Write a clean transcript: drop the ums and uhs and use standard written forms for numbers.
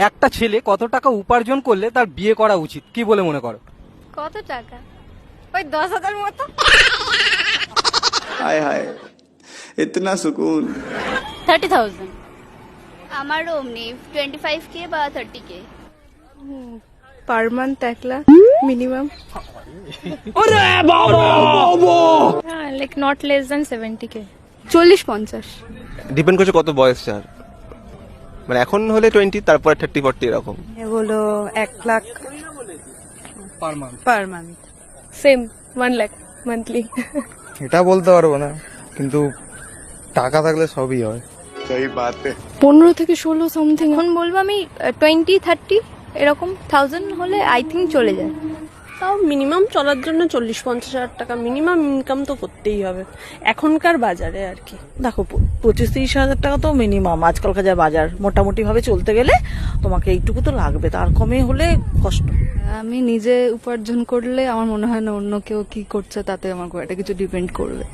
একটা ছেলে কত টাকা উপার্জন করলে তার বিয়ে করা উচিত কি বলে মনে করো? কত টাকা? ওই 10,000 মতো। हाय हाय इतना सुकून। 30,000। আমারও অমনি 25K বা 30K। Per month 1 lakh minimum. Like not less than 70K। 40-50। Depend করছে কত বয়স চার, মানে এখন হলে 20, তারপরে 30-40 এরকম। এগুলো 1 lakh per month. Per month. Same 1 lakh monthly. এটা বলতে পারবো না, কিন্তু টাকা থাকলে সবই হয়। 15 থেকে 16 সামথিং। এখন বলবো আমি 20-30 এরকম 1000 হলে আই থিঙ্ক চলে যায়। তাও মিনিমাম চলার জন্য 40-50 হাজার টাকা মিনিমাম ইনকাম তো করতেই হবে এখনকার বাজারে আর কি। দেখো 25-30 হাজার টাকা তো মিনিমাম আজকালকার যা বাজার, মোটামুটি ভাবে চলতে গেলে তোমাকে এইটুকু তো লাগবে, তার কমে হলে কষ্ট। আমি নিজে উপার্জন করলে আমার মনে হয় না অন্য কেউ কি করছে তাতে আমার খুব একটা কিছু ডিপেন্ড করবে।